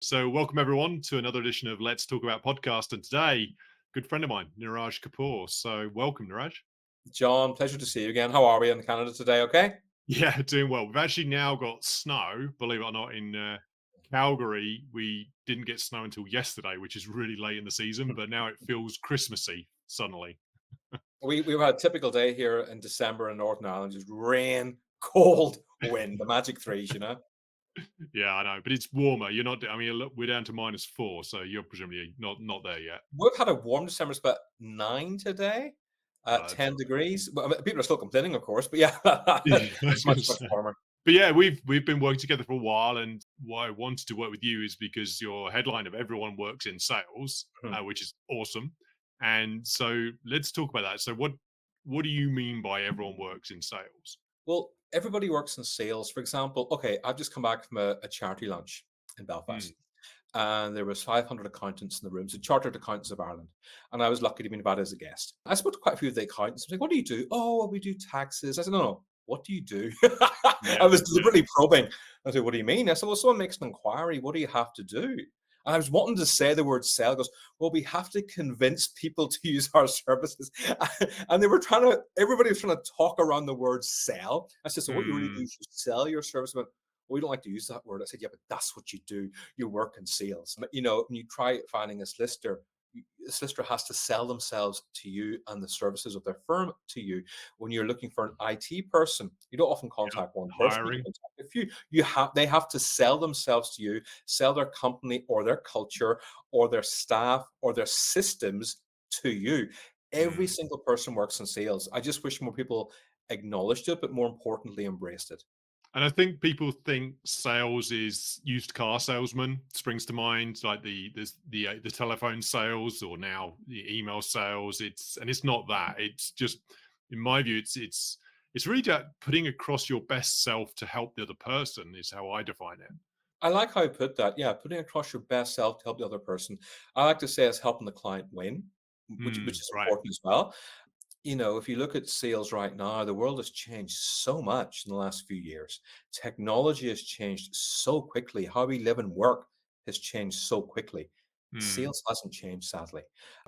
So, welcome everyone to another edition of Let's Talk About Podcast. And today, good friend of mine, Niraj Kapur. So, welcome, Niraj. John, pleasure to see you again. How are we in Canada today? Okay. Yeah, doing well. We've actually now got snow, believe it or not, in Calgary. We didn't get snow until yesterday, which is really late in the season, but now it feels Christmassy suddenly. We've had a typical day here in December in Northern Ireland, just rain, cold, wind, the magic threes. Yeah, I know, but it's warmer. You're not. I mean, look, we're down to -4, so you're presumably not there yet. We've had a warm December, it's about 9 today, That's 10 all degrees. Well, I mean, people are still complaining, of course, but yeah, right. I was it's going much, to much say. warmer. But yeah, we've been working together for a while, and why I wanted to work with you is because your headline of everyone works in sales, Mhm. which is awesome. And so let's talk about that. So what do you mean by everyone works in sales? Well, everybody works in sales. For example, okay, I've just come back from a charity lunch in Belfast. Mm, And there was 500 accountants in the room, so chartered accountants of Ireland. And I was lucky to be invited as a guest. I spoke to quite a few of the accountants. I was like, "What do you do?" "Oh, well, we do taxes." I said, "No, no. What do you do?" I yeah, was yeah. deliberately probing. I said, "What do you mean?" I said, "Well, someone makes an inquiry. What do you have to do?" And I was wanting to say the word sell. He goes, "Well, we have to convince people to use our services." And they were everybody was trying to talk around the word sell. I said, "So what you really do Mm, is you sell your service." But we don't like to use that word. I said, "Yeah, but that's what you do. You work in sales." But, when you try finding a solicitor, a solicitor has to sell themselves to you and the services of their firm to you. When you're looking for an IT person, you don't often yeah. contact one person. You Hiring. contact a few. They have to sell themselves to you, sell their company or their culture or their staff or their systems to you. Every Mm. single person works in sales. I just wish more people acknowledged it, but more importantly, embraced it. And I think people think sales is used car salesman springs to mind, like the telephone sales or now the email sales. It's not that. It's just, in my view, it's really that putting across your best self to help the other person is how I define it. I like how you put that. Yeah, putting across your best self to help the other person. I like to say it's helping the client win, which is Right. important as well. If you look at sales right now, the world has changed so much in the last few years. Technology has changed so quickly. How we live and work has changed so quickly. Mm, Sales hasn't changed, sadly.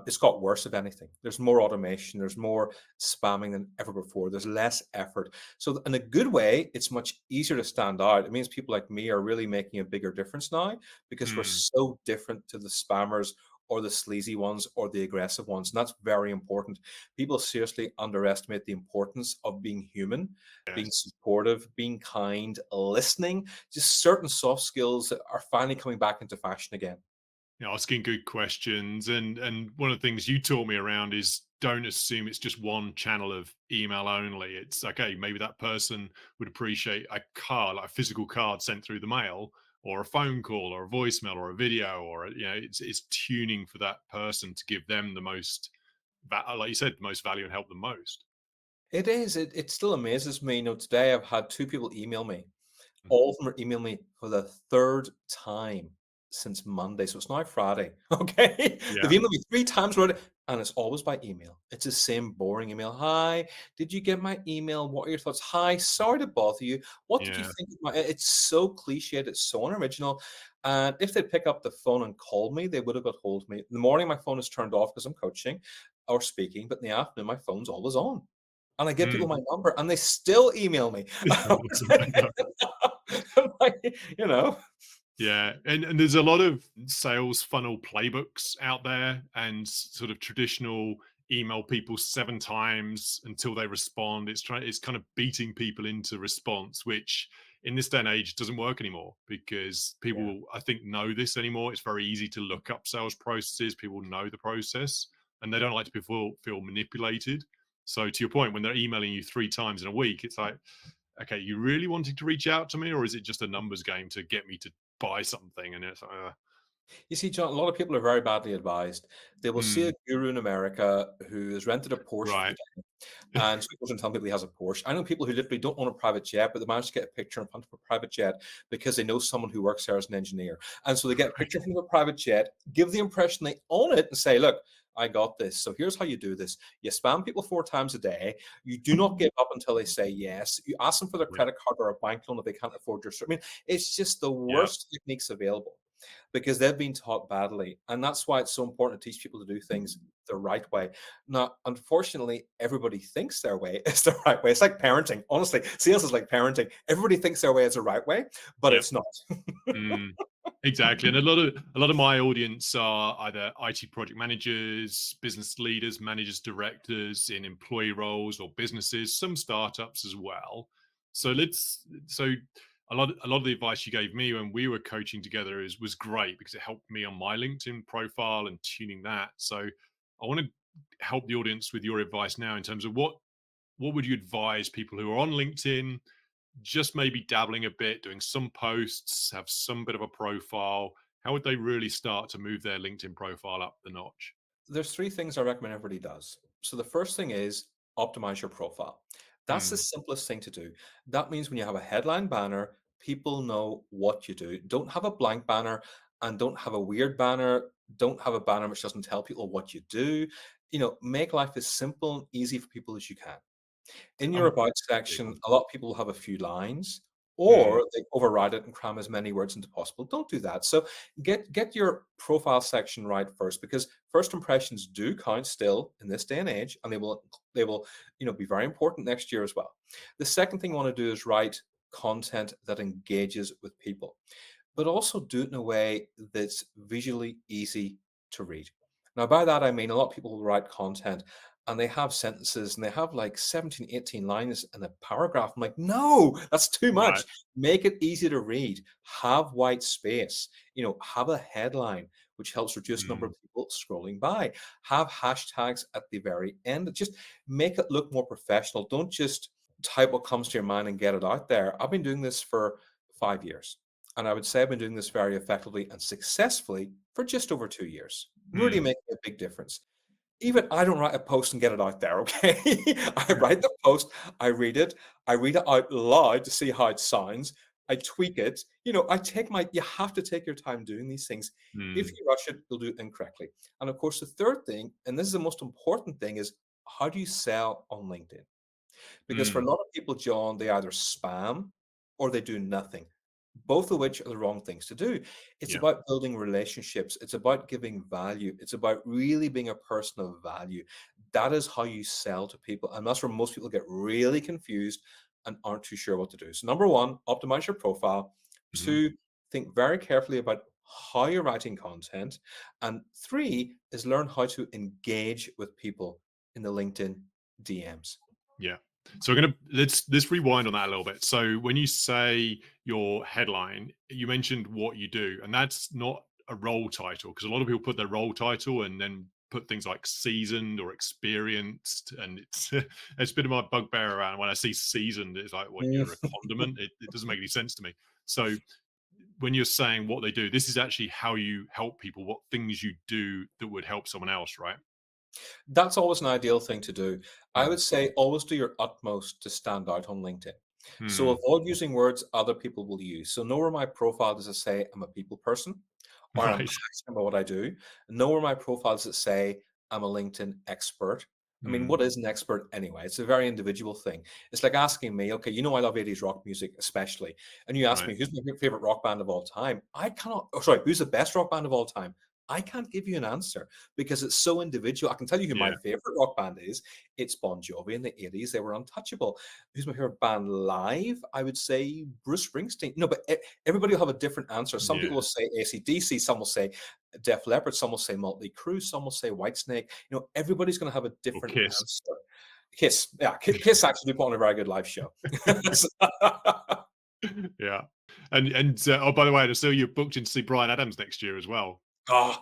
It's got worse, if anything. There's more automation, there's more spamming than ever before, there's less effort. So, in a good way, it's much easier to stand out. It means people like me are really making a bigger difference now because we're mm, so different to the spammers or the sleazy ones or the aggressive ones. And that's very important. People seriously underestimate the importance of being human, being yes. supportive, being kind, listening, just certain soft skills that are finally coming back into fashion again. Asking good questions, and one of the things you taught me around is don't assume it's just one channel of email only. It's okay, maybe that person would appreciate a card, like a physical card sent through the mail, or a phone call, or a voicemail, or a video, or it's tuning for that person to give them the most, like you said, the most value and help them most. It is. It still amazes me. Today I've had two people email me. Mhm. All of them are emailing me for the third time since Monday. So it's now Friday. Okay. They've Yeah, emailed me three times already. And it's always by email. It's the same boring email. "Hi, did you get my email? What are your thoughts? Hi, sorry to bother you. What did you yeah. think of my?" It's so cliched. It's so unoriginal. And if they pick up the phone and call me, they would have got hold of me. In the morning, my phone is turned off because I'm coaching or speaking. But in the afternoon, my phone's always on. And I give people Mm. my number and they still email me. I know. Like, you know? Yeah, and there's a lot of sales funnel playbooks out there, and sort of traditional email people 7 times until they respond. It's kind of beating people into response, which in this day and age doesn't work anymore because Yeah. people, I think, know this anymore. It's very easy to look up sales processes. People know the process, and they don't like to feel manipulated. So to your point, when they're emailing you 3 times in a week, it's like, okay, you really wanting to reach out to me, or is it just a numbers game to get me to buy something? And it's You see, John, a lot of people are very badly advised. They will see mm, a guru in America who has rented a Porsche for the right, day, and so he goes and tells people he has a Porsche. I know people who literally don't own a private jet, but they manage to get a picture in front of a private jet because they know someone who works there as an engineer. And so they get a right, picture in front of a private jet, give the impression they own it, and say, "Look, I got this. So here's how you do this. You spam people 4 times a day. You do not give up until they say yes. You ask them for their yeah, credit card or a bank loan if they can't afford your service." I mean, it's just the yeah, worst techniques available. because they've been taught badly. And that's why it's so important to teach people to do things the right way. Now, unfortunately, everybody thinks their way is the right way. It's like parenting. Honestly, sales is like parenting. Everybody thinks their way is the right way, but Yep. it's not. Mm, exactly. And a lot of my audience are either IT project managers, business leaders, managers, directors in employee roles or businesses, some startups as well. So a lot of the advice you gave me when we were coaching together was great because it helped me on my LinkedIn profile and tuning that. So I want to help the audience with your advice now in terms of what would you advise people who are on LinkedIn, just maybe dabbling a bit, doing some posts, have some bit of a profile? How would they really start to move their LinkedIn profile up the notch? There's three things I recommend everybody does. So the first thing is optimize your profile. That's the Mm, simplest thing to do. That means when you have a headline banner, people know what you do. Don't have a blank banner and don't have a weird banner. Don't have a banner which doesn't tell people what you do. Make life as simple and easy for people as you can. In your I'm about big section, on. a lot of people have a few lines, Mm, or they override it and cram as many words into possible. Don't do that. So get your profile section right first, because first impressions do count still in this day and age, and they will be very important next year as well. The second thing you want to do is write content that engages with people, but also do it in a way that's visually easy to read. Now, by that, I mean a lot of people will write content and they have sentences and they have like 17, 18 lines in a paragraph. I'm like, no, that's too right. much. Make it easy to read. Have white space. Have a headline, which helps reduce number Mm, of people scrolling by. Have hashtags at the very end. Just make it look more professional. Don't just type what comes to your mind and get it out there. I've been doing this for 5 years. And I would say I've been doing this very effectively and successfully for just over 2 years, really mm, making a big difference. Even I don't write a post and get it out there, okay? I yeah, write the post, I read it out loud to see how it sounds, I tweak it. You have to take your time doing these things. If mm, you rush it, you'll do it incorrectly. And of course, the third thing, and this is the most important thing, is how do you sell on LinkedIn? Because for a mm, lot of people, John, they either spam or they do nothing, both of which are the wrong things to do. It's yeah. about building relationships, it's about giving value, it's about really being a person of value. That is how you sell to people. And that's where most people get really confused and aren't too sure what to do. So, number one, optimize your profile. Mhm. Two, think very carefully about how you're writing content. And three is learn how to engage with people in the LinkedIn DMs. Yeah. So we're gonna let's rewind on that a little bit. So when you say your headline, you mentioned what you do, and that's not a role title because a lot of people put their role title and then put things like seasoned or experienced, and it's been my bugbear around when I see seasoned. It's like what you're a condiment. It doesn't make any sense to me. So when you're saying what they do, this is actually how you help people. What things you do that would help someone else, right? That's always an ideal thing to do. I Mm. would say always do your utmost to stand out on LinkedIn. So Mm. avoid using words other people will use. So know where my profile does it say I'm a people person or I'm Right. passionate about what I do. Know where my profile does it say I'm a LinkedIn expert. I mean, Mm. what is an expert anyway? It's a very individual thing. It's like asking me, okay, I love 80s rock music, especially. And you ask Right. me, who's my favorite rock band of all time? I cannot, oh, sorry, who's the best rock band of all time? I can't give you an answer because it's so individual. I can tell you who my Yeah. favorite rock band is. It's Bon Jovi in the 80s. They were untouchable. Who's my favorite band live? I would say Bruce Springsteen. No, but everybody will have a different answer. Some Yeah. people will say AC/DC, some will say Def Leppard, some will say Motley Crue, some will say Whitesnake. Everybody's going to have a Or different Kiss. answer. Kiss, yeah, Kiss actually put on a very good live show. Yeah. And oh, by the way, I saw you're booked in to see Brian Adams next year as well. Oh,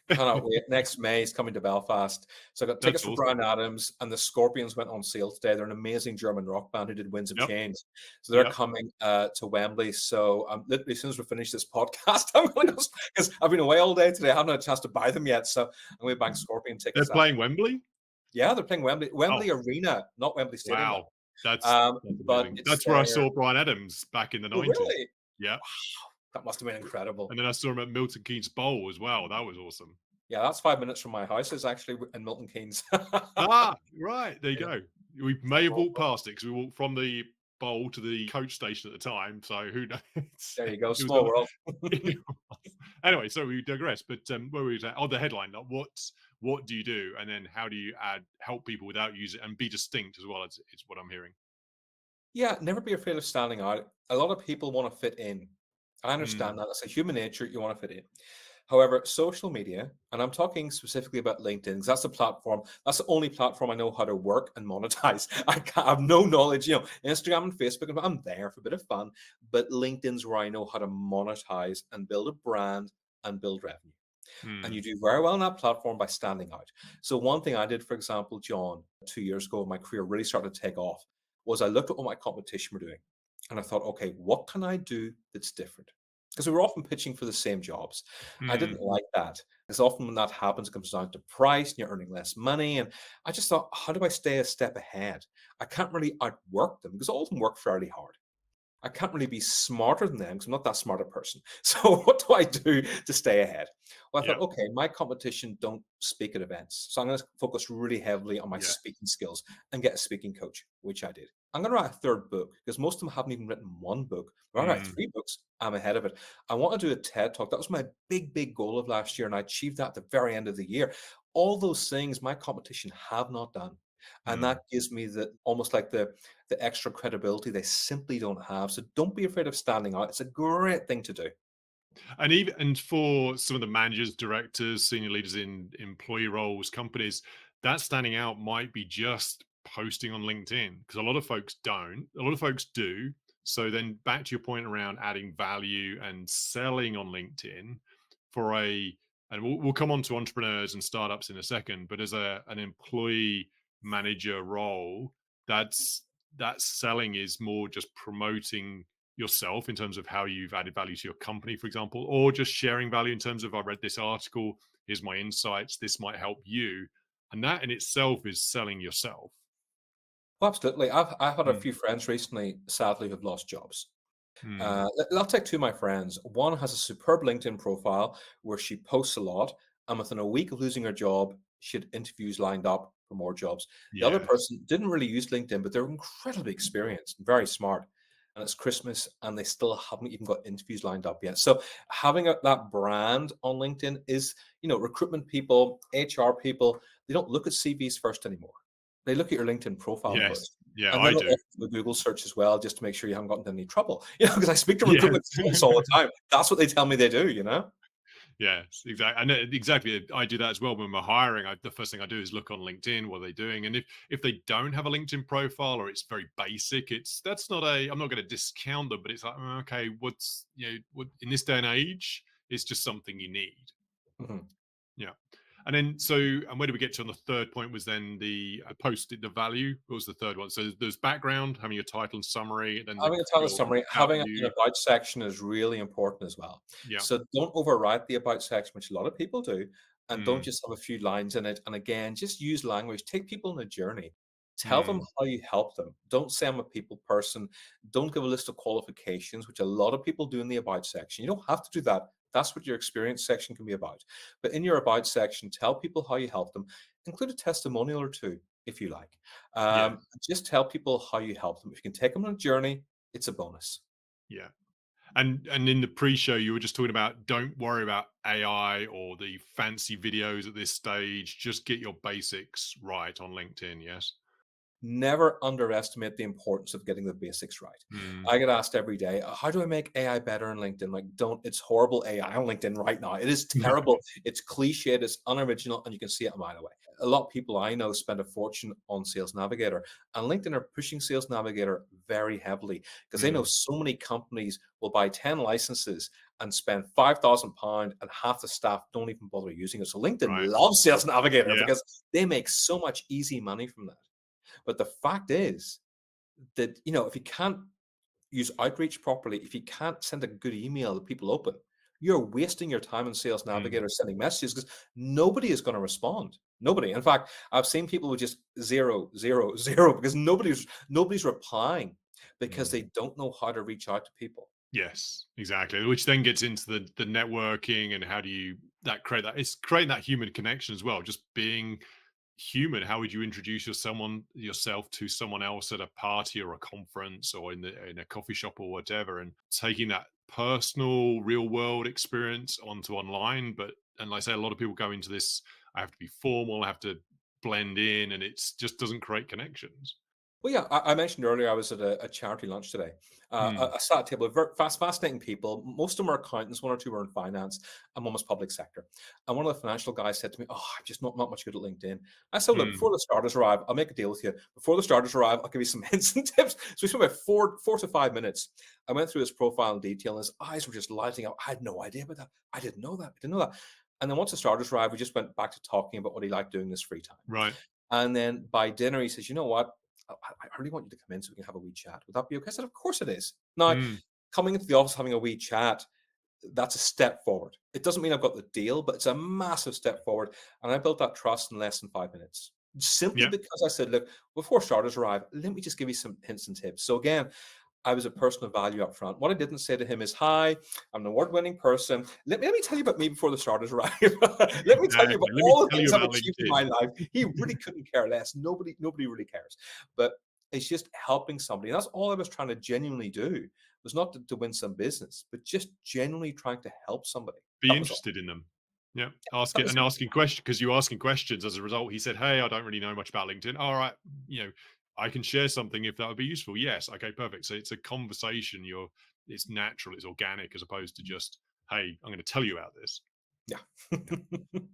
cannot wait. Next May, he's coming to Belfast. So I got tickets That's for awesome. Brian Adams, and the Scorpions went on sale today. They're an amazing German rock band who did Winds of Yep. Change. So they're Yep. coming to Wembley. So literally, as soon as we finish this podcast, I'm going to go because I've been away all day today. I haven't had a chance to buy them yet. So I'm going to buy Scorpion They're tickets after. playing Wembley? Yeah, they're playing Oh, Wembley Arena, not Wembley Stadium, wow. though. That's But amazing. it's That's where I saw Brian Adams back in the oh, 90s. really? Yeah. That must have been incredible. And then I saw him at Milton Keynes Bowl as well. That was awesome. Yeah, that's 5 minutes from my house. It's actually in Milton Keynes. Ah, right. There you Yeah, go. We may have small walked past it because we walked from the bowl to the coach station at the time. So who knows? There you go, It was small world. a Anyway, so we digress. But where were we at? Oh, the headline. Like, what do you do, and then how do you add help people without using and be distinct as well? It's what I'm hearing. Yeah, never be afraid of standing out. A lot of people want to fit in. I Mm, understand that. It's a human nature. You want to fit in. However, social media, and I'm talking specifically about LinkedIn, because that's the platform, that's the only platform I know how to work and monetize. I have no knowledge, Instagram and Facebook, I'm there for a bit of fun, but LinkedIn's where I know how to monetize and build a brand and build revenue. And mm, you do very well on that platform by standing out. So one thing I did, for example, John, 2 years ago, when my career really started to take off, was I looked at what my competition were doing, and I thought, okay, what can I do that's different? Because we were often pitching for the same jobs. I didn't mm, like that because often when that happens, it comes down to price and you're earning less money. And I just thought, how do I stay a step ahead? I can't really outwork them because all of them work fairly hard. I can't really be smarter than them because I'm not that smart a person. So what do I do to stay ahead? Well, I thought, yeah, okay, my competition don't speak at events. So I'm going to focus really heavily on my yeah. speaking skills and get a speaking coach, which I did. I'm going to write a third book because most of them haven't even written one book. If I write Mm, 3 books, I'm ahead of it. I want to do a TED talk. That was my big, big goal of last year. And I achieved that at the very end of the year. All those things my competition have not done. And mm. that gives me the almost like the extra credibility they simply don't have. So don't be afraid of standing out. It's a great thing to do. And for some of the managers, directors, senior leaders in employee roles, companies, that standing out might be just posting on LinkedIn because a lot of folks don't. A lot of folks do. So then back to your point around adding value and selling on LinkedIn for and we'll come on to entrepreneurs and startups in a second, but as an employee manager role, that's that selling is more just promoting yourself in terms of how you've added value to your company, for example, or just sharing value in terms of I read this article, here's my insights, this might help you. And that in itself is selling yourself. Well, absolutely. I've had a Mm, few friends recently, sadly, who've lost jobs. mm, I'll take two of my friends. One has a superb LinkedIn profile where she posts a lot, and within a week of losing her job, she had interviews lined up for more jobs. The other yes. person didn't really use LinkedIn, but they're incredibly experienced and very smart. And it's Christmas, and they still haven't even got interviews lined up yet. So having that brand on LinkedIn is, recruitment people, HR people, they don't look at CVs first anymore. They look at your LinkedIn profile Yes. first. Yeah, And then I they'll do. often do a Google search as well, just to make sure you haven't gotten into any trouble. Because I speak to Yes. recruitment consultants all the time. That's what they tell me they do. Yes, exactly. And exactly, I do that as well when we're hiring. The first thing I do is look on LinkedIn. What are they doing? And if they don't have a LinkedIn profile or it's very basic, that's not a. I'm not going to discount them, but it's like okay, what's what in this day and age, it's just something you need. Mhm. Yeah. And then and where do we get to on the third point was then the post the value. What was the third one? So there's background, having your title and summary, then Having a title your summary, about having an you. about section is really important as well. Yeah. So don't overwrite the about section, which a lot of people do, and don't Mm, just have a few lines in it. And again, just use language. Take people on a journey. Tell them mm, how you help them. Don't say I'm a people person. Don't give a list of qualifications, which a lot of people do in the about section. You don't have to do that. That's what your experience section can be about. But in your about section, tell people how you help them. Include a testimonial or two if you like. yeah. Just tell people how you help them. If you can take them on a journey, it's a bonus. Yeah. And in the pre-show, you were just talking about don't worry about AI or the fancy videos at this stage. Just get your basics right on LinkedIn. Yes. Never underestimate the importance of getting the basics right. Mm, I get asked every day, how do I make AI better on LinkedIn? Like, don't, it's horrible AI on LinkedIn right now. It is terrible. It's cliched, it's unoriginal, and you can see it a mile away. A lot of people I know spend a fortune on Sales Navigator, and LinkedIn are pushing Sales Navigator very heavily because they know mm, so many companies will buy 10 licenses and spend £5,000, and half the staff don't even bother using it. So LinkedIn right. loves Sales Navigator Yeah. because they make so much easy money from that. But the fact is that, if you can't use outreach properly, if you can't send a good email that people open, you're wasting your time in Sales Mm, Navigator sending messages because nobody is going to respond. Nobody. In fact, I've seen people with just zero, zero, zero because nobody's replying because mm. they don't know how to reach out to people. Yes, exactly. Which then gets into the networking and how do you that create that it's creating that human connection as well. Just being human. How would you introduce yourself to someone else at a party or a conference or in a coffee shop or whatever, and taking that personal real world experience onto online? But and like I say, a lot of people go into this, I have to be formal, I have to blend in, and it's just doesn't create connections. Well, yeah, I mentioned earlier I was at a charity lunch today. Hmm. I sat at a table of fascinating people. Most of them are accountants, one or two are in finance, and one was public sector. And one of the financial guys said to me, "Oh, I'm just not much good at LinkedIn." I said, "Look, Hmm. before the starters arrive, I'll make a deal with you. Before the starters arrive, I'll give you some hints and tips." So we spent about four to 5 minutes. I went through his profile in detail, and his eyes were just lighting up. I had no idea about that. I didn't know that. I didn't know that. And then once the starters arrived, we just went back to talking about what he liked doing in his free time. Right. And then by dinner, he says, "You know what? I really want you to come in so we can have a wee chat. Would that be okay?" I said, "Of course it is." Now, Hmm. coming into the office, having a wee chat, that's a step forward. It doesn't mean I've got the deal, but it's a massive step forward. And I built that trust in less than 5 minutes. Simply Yeah. because I said, "Look, before starters arrive, let me just give you some hints and tips." So again, I was a person of value up front. What I didn't say to him is, "Hi, I'm an award-winning person. Let me tell you about me before the starters arrive. Let me tell you about Exactly. Let me all the tell you things I've about achieved in LinkedIn. my life." He really couldn't care less. Nobody really cares. But it's just helping somebody. And that's all I was trying to genuinely do. Was not to win some business, but just genuinely trying to help somebody. Be That was all. interested in them. Yeah, That was it. asking questions, because you asking questions. As a result, he said, "Hey, I don't really know much about LinkedIn. All right, you know, I can share something if that would be useful." Yes, okay, perfect. So it's a conversation. It's natural, it's organic, as opposed to just, "Hey, I'm going to tell you about this." Yeah. Yeah.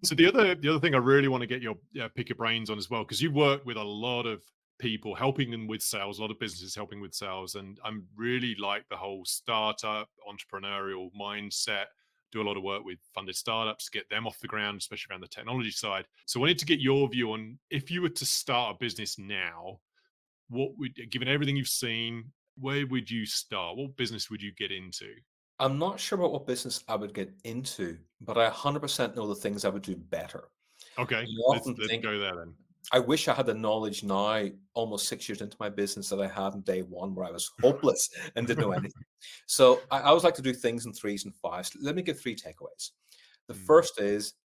So the other thing I really want to get your pick your brains on as well, because you work with a lot of people, helping them with sales, a lot of businesses helping with sales, and I'm really like the whole startup entrepreneurial mindset. Do a lot of work with funded startups, get them off the ground, especially around the technology side. So I wanted to get your view on, if you were to start a business now, what would, given everything you've seen, where would you start? What business would you get into? I'm not sure about what business I would get into, but I 100% know the things I would do better. Okay, You let's often let's think, go there then. I wish I had the knowledge now, almost 6 years into my business, that I had on day one, where I was hopeless and didn't know anything. So I always like to do things in threes and fives. Let me give three takeaways. The Hmm. first is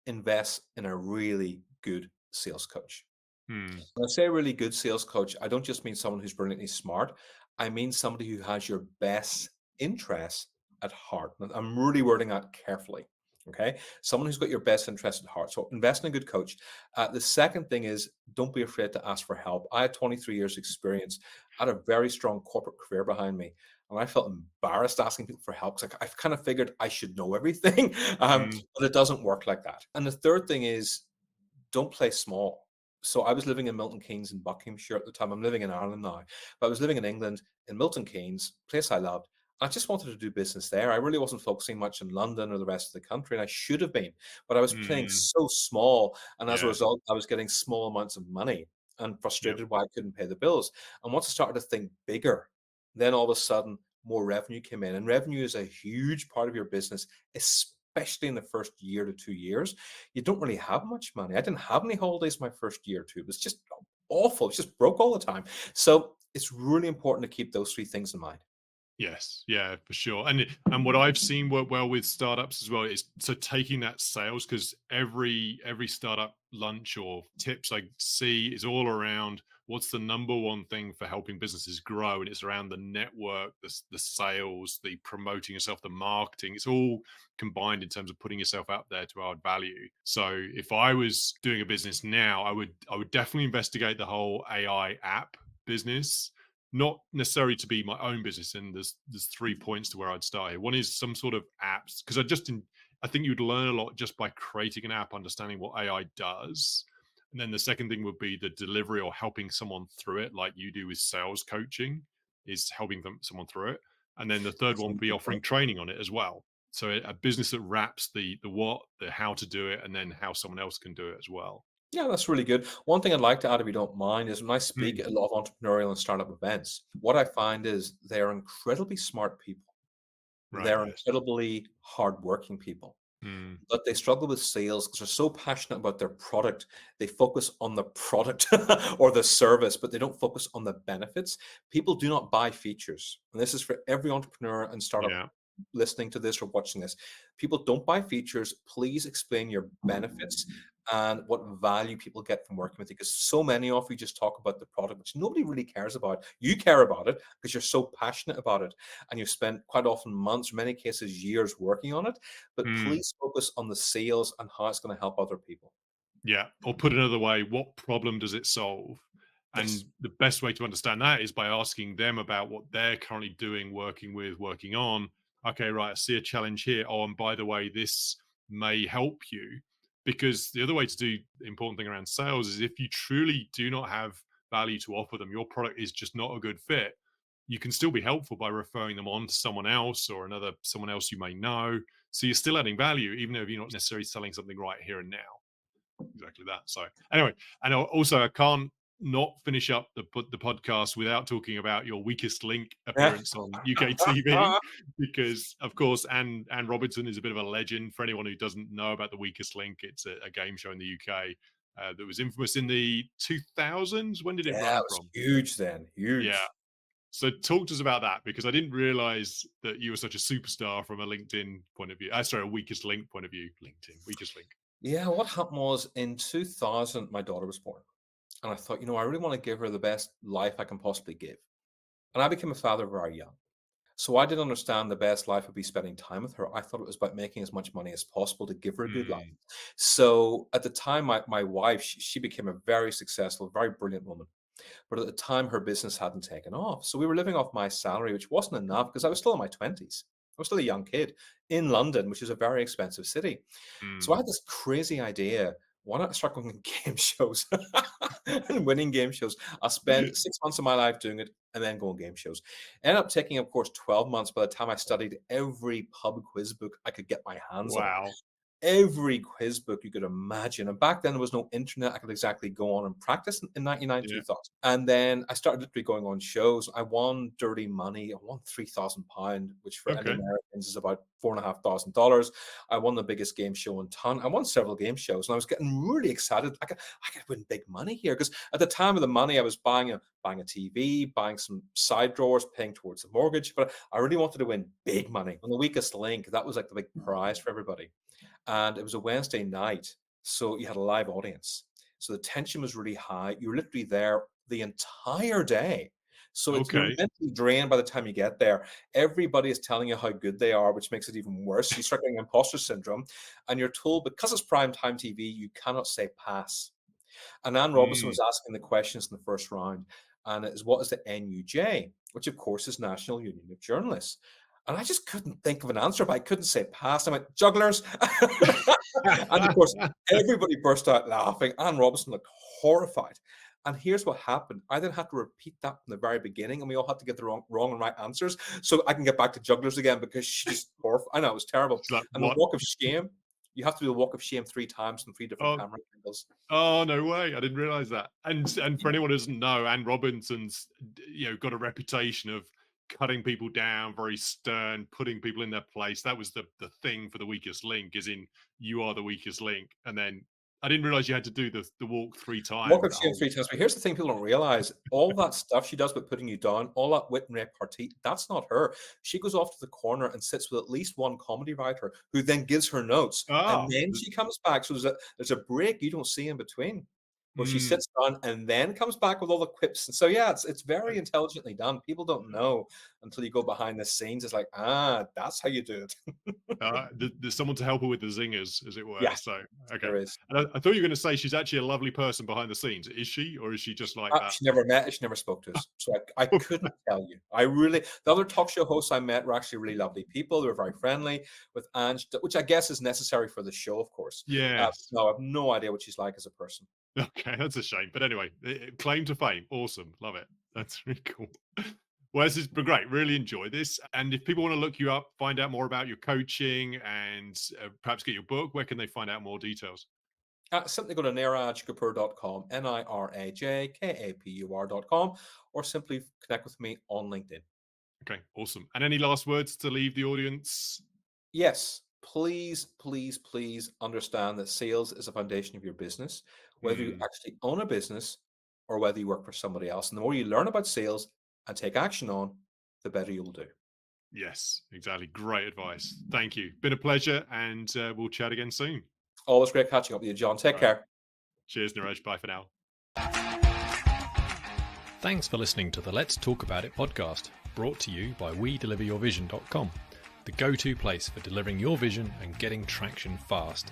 invest in a really good sales coach. Hmm. When I say a really good sales coach, I don't just mean someone who's brilliantly smart. I mean somebody who has your best interests at heart. And I'm really wording that carefully. Okay. Someone who's got your best interest at heart. So invest in a good coach. The second thing is, don't be afraid to ask for help. I had 23 years experience. I had a very strong corporate career behind me. And I felt embarrassed asking people for help, because I've kind of figured I should know everything. Hmm. But it doesn't work like that. And the third thing is, don't play small. So I was living in Milton Keynes in Buckinghamshire at the time. I'm living in Ireland now, but I was living in England in Milton Keynes, place I loved. I just wanted to do business there. I really wasn't focusing much in London or the rest of the country, and I should have been, but I was playing Hmm. so small, and as a Yeah. result, I was getting small amounts of money and Yep. frustrated why I couldn't pay the bills. And once I started to think bigger, then all of a sudden more revenue came in, and revenue is a huge part of your business, especially in the first year to 2 years. You don't really have much money. I didn't have any holidays my first year or two. It was just awful. It's just broke all the time. So it's really important to keep those three things in mind. Yes, yeah, for sure. And what I've seen work well with startups as well is, so taking that sales, because every startup lunch or tips I see is all around what's the number one thing for helping businesses grow, and it's around the network, the sales, the promoting yourself, the marketing. It's all combined in terms of putting yourself out there to add value. So if I was doing a business now, I would definitely investigate the whole AI app business, not necessarily to be my own business. And there's 3 points to where I'd start here. One is some sort of apps, because I think you'd learn a lot just by creating an app, understanding what AI does. And then the second thing would be the delivery, or helping someone through it, like you do with sales coaching, is helping someone through it. And then the third That's a one would really be good point. offering training on it as well. So a business that wraps the what, the how to do it, and then how someone else can do it as well. Yeah, that's really good. One thing I'd like to add, if you don't mind, is when I speak Mm, at a lot of entrepreneurial and startup events, what I find is they're incredibly smart people. right. They're Yes. incredibly hardworking people, Mm, but they struggle with sales because they're so passionate about their product. They focus on the product or the service, but they don't focus on the benefits. People do not buy features. And this is for every entrepreneur and startup yeah. listening to this or watching this. People don't buy features. Please explain your benefits and what value people get from working with you. Because so many of you just talk about the product, which nobody really cares about. You care about it because you're so passionate about it, and you've spent quite often months, in many cases years, working on it. But Mm. please focus on the sales and how it's going to help other people. Yeah. Or put another way, what problem does it solve? Yes. And the best way to understand that is by asking them about what they're currently doing, working with, working on. Okay, right, I see a challenge here. Oh, and by the way, this may help you. Because the other way to do the important thing around sales is if you truly do not have value to offer them, your product is just not a good fit. You can still be helpful by referring them on to someone else or another someone else you may know. So you're still adding value, even though you're not necessarily selling something right here and now. Exactly that. So anyway, and also I can't not finish up the podcast without talking about your weakest link appearance on UK TV because of course Anne Robinson is a bit of a legend for anyone who doesn't know about the weakest link. It's a game show in the UK that was infamous in the 2000s. When did it Yeah, run it was from? huge then. Yeah. Huge. So talk to us about that because I didn't realize that you were such a superstar from a LinkedIn point of view. Sorry, a weakest link point of view. LinkedIn, weakest link. Yeah, what happened was in 2000, my daughter was born. And I thought, I really want to give her the best life I can possibly give. And I became a father very young. So I didn't understand the best life would be spending time with her. I thought it was about making as much money as possible to give her a good life. Mm, So at the time, my wife, she became a very successful, very brilliant woman. But at the time, her business hadn't taken off. So we were living off my salary, which wasn't enough because I was still in my 20s. I was still a young kid in London, which is a very expensive city. So I mm. had this crazy idea. Why not start going on game shows and winning game shows? I spent 6 months of my life doing it and then going game shows. Ended up taking, of course, 12 months by the time I studied every pub quiz book I could get my hands on. Wow. Every quiz book you could imagine. And back then, there was no internet. I could exactly go on and practice in 99, Yeah. 2000. And then I started literally going on shows. I won dirty money. I won £3,000, which for any Okay. Americans is about $4,500. I won the biggest game show in town. I won several game shows and I was getting really excited. I could win big money here because at the time of the money, I was buying a TV, buying some side drawers, paying towards the mortgage. But I really wanted to win big money. On the weakest link, that was like the big prize for everybody, and it was a Wednesday night, so you had a live audience. So the tension was really high. You were literally there the entire day. So you're Okay. mentally drained by the time you get there. Everybody is telling you how good they are, which makes it even worse. You start getting imposter syndrome, and you're told because it's prime time TV, you cannot say pass. And Anne Robinson Mm. was asking the questions in the first round, and it is what is the NUJ, which of course is National Union of Journalists. And I just couldn't think of an answer, but I couldn't say pass. I went, jugglers. And of course, everybody burst out laughing. Anne Robinson looked horrified. And here's what happened. I then had to repeat that from the very beginning, and we all had to get the wrong and right answers so I can get back to jugglers again because she just horrified. I know it was terrible. It's like, And the what? walk of shame, you have to do the walk of shame 3 times from 3 different Oh, camera angles. oh, no way. I didn't realize that. And for anyone who doesn't know, Anne Robinson's, got a reputation of cutting people down, very stern, putting people in their place. That was the thing for the weakest link, is in you are the weakest link. And then I didn't realize you had to do the walk three Walk times. of That shame whole 3 times. But here's the thing people don't realize, all that stuff she does with putting you down, all that wit and repartee, that's not her. She goes off to the corner and sits with at least one comedy writer who then gives her notes, and ah, then she comes back. So there's a break you don't see in between where she mm, sits down and then comes back with all the quips. And so yeah, it's very intelligently done. People don't know until you go behind the scenes. It's like, that's how you do it. there's someone to help her with the zingers, as it were. Yeah, So okay. there is. And I thought you were going to say she's actually a lovely person behind the scenes. Is she, or is she just like that? She never met us, she never spoke to us, so I couldn't tell you. I really the other talk show hosts I met were actually really lovely people, they were very friendly with Ange, which I guess is necessary for the show, of course. Yes. No, I have no idea what she's like as a person. Okay, that's a shame. But anyway, claim to fame. Awesome. Love it. That's really cool. Well, this has been great. Really enjoy this. And if people want to look you up, find out more about your coaching and perhaps get your book, where can they find out more details? Simply go to nirajkapur.com, nirajkapur.com, or simply connect with me on LinkedIn. Okay, awesome. And any last words to leave the audience? Yes, please, please, please understand that sales is a foundation of your business, whether you Hmm. actually own a business or whether you work for somebody else. And the more you learn about sales and take action on, the better you'll do. Yes, exactly. Great advice. Thank you. Been a pleasure. And we'll chat again soon. Always great catching up with you, John. Take All right. care. Cheers, Niraj. Bye for now. Thanks for listening to the Let's Talk About It podcast, brought to you by WeDeliverYourVision.com, the go-to place for delivering your vision and getting traction fast.